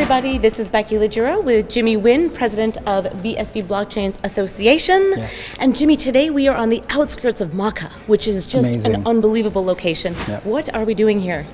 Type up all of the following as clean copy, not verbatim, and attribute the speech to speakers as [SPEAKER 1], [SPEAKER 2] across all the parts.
[SPEAKER 1] everybody. This is Becky Legura with Jimmy Nguyen, president of BSV Blockchains Association.
[SPEAKER 2] Yes.
[SPEAKER 1] And Jimmy, today we are on the outskirts of Maca, which is just
[SPEAKER 2] Amazing.
[SPEAKER 1] an unbelievable location.
[SPEAKER 2] Yep.
[SPEAKER 1] What are we doing here?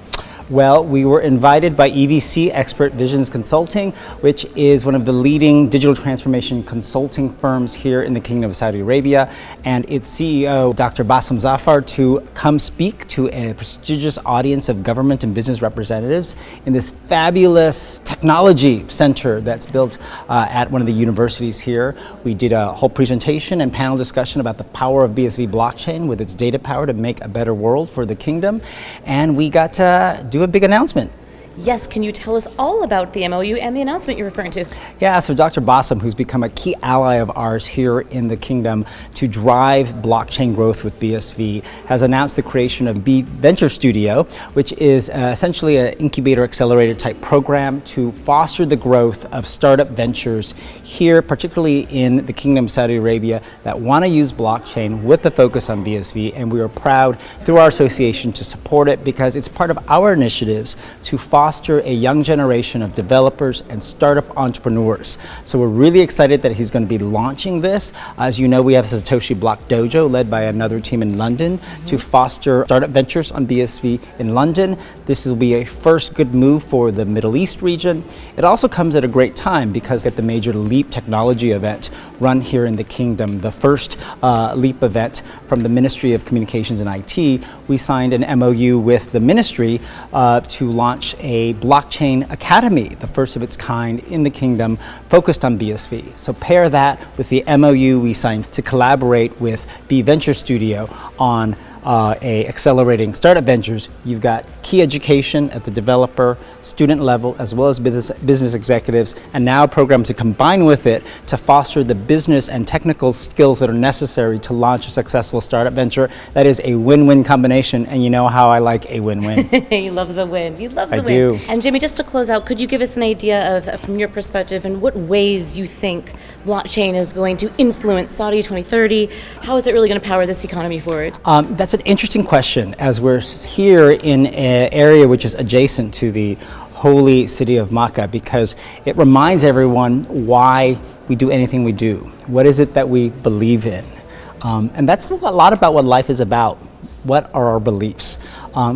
[SPEAKER 2] Well, we were invited by EVC, Expert Visions Consulting, which is one of the leading digital transformation consulting firms here in the Kingdom of Saudi Arabia, and its CEO, Dr. Bassem Zafar, to come speak to a prestigious audience of government and business representatives in this fabulous technology center that's built at one of the universities here. We did a whole presentation and panel discussion about the power of BSV blockchain with its data power to make a better world for the kingdom, and we got to do a big announcement.
[SPEAKER 1] Yes, can you tell us all about the MOU and the announcement you're referring to?
[SPEAKER 2] Yeah, so Dr. Bassem, who's become a key ally of ours here in the kingdom to drive blockchain growth with BSV, has announced the creation of B Venture Studio, which is essentially an incubator-accelerator type program to foster the growth of startup ventures here, particularly in the Kingdom of Saudi Arabia, that want to use blockchain with the focus on BSV, and we are proud through our association to support it because it's part of our initiatives to foster a young generation of developers and startup entrepreneurs. So we're really excited that he's going to be launching this. As you know, we have Satoshi Block Dojo led by another team in London to foster startup ventures on BSV in London. This will be a first good move for the Middle East region. It also comes at a great time because at the major LEAP technology event run here in the kingdom, the first LEAP event from the Ministry of Communications and IT, we signed an MOU with the ministry to launch a blockchain academy, the first of its kind in the kingdom, focused on BSV. So pair that with the MOU we signed to collaborate with B Venture Studio on accelerating startup ventures. You've got key education at the developer, student level, as well as business executives, and now programs to combine with it to foster the business and technical skills that are necessary to launch a successful startup venture. That is a win-win combination, and you know how I like a win-win.
[SPEAKER 1] He loves a win. He loves a win.
[SPEAKER 2] I do.
[SPEAKER 1] And Jimmy, just to close out, could you give us an idea of, from your perspective, in what ways you think blockchain is going to influence Saudi 2030? How is it really going to power this economy forward?
[SPEAKER 2] That's an interesting question, as we're here in an area which is adjacent to the holy city of Makkah, because it reminds everyone why we do anything we do. What is it that we believe in? And that's a lot about what life is about. What are our beliefs?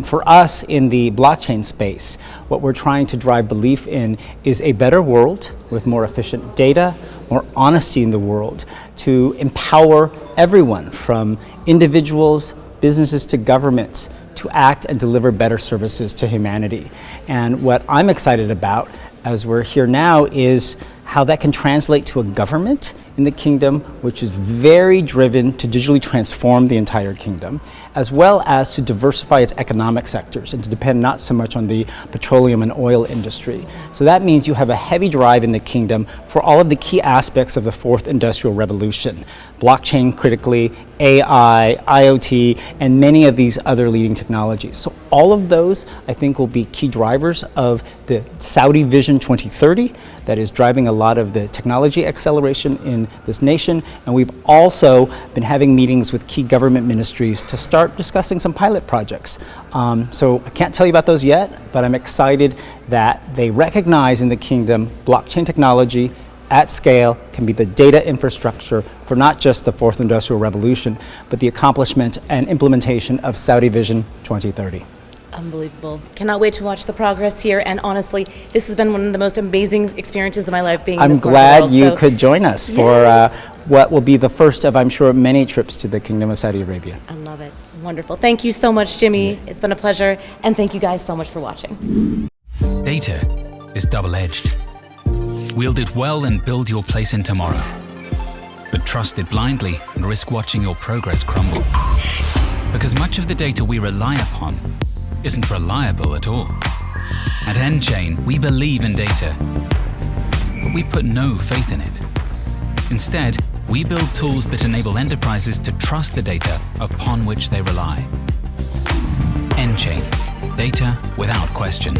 [SPEAKER 2] For us in the blockchain space, what we're trying to drive belief in is a better world with more efficient data, more honesty in the world, to empower everyone from individuals, businesses to governments to act and deliver better services to humanity. And what I'm excited about as we're here now is how that can translate to a government in the kingdom which is very driven to digitally transform the entire kingdom, as well as to diversify its economic sectors and to depend not so much on the petroleum and oil industry. So that means you have a heavy drive in the kingdom for all of the key aspects of the fourth industrial revolution. Blockchain critically, AI, IoT, and many of these other leading technologies. So all of those, I think, will be key drivers of the Saudi Vision 2030 that is driving a lot of the technology acceleration in this nation. And we've also been having meetings with key government ministries to start discussing some pilot projects. So I can't tell you about those yet, but I'm excited that they recognize in the kingdom blockchain technology at scale can be the data infrastructure for not just the fourth industrial revolution, but the accomplishment and implementation of Saudi Vision 2030.
[SPEAKER 1] Unbelievable. Cannot wait to watch the progress here. And honestly, this has been one of the most amazing experiences of my life being in this part of the
[SPEAKER 2] I'm
[SPEAKER 1] world,
[SPEAKER 2] glad you could join us for what will be the first of, I'm sure, many trips to the Kingdom of Saudi Arabia.
[SPEAKER 1] I love it. Wonderful. Thank you so much, Jimmy. It's been a pleasure. And thank you guys so much for watching.
[SPEAKER 3] Data is double-edged. Wield it well and build your place in tomorrow. But trust it blindly and risk watching your progress crumble. Because much of the data we rely upon isn't reliable at all. At nChain, we believe in data, but we put no faith in it. Instead, we build tools that enable enterprises to trust the data upon which they rely. nChain, data without question.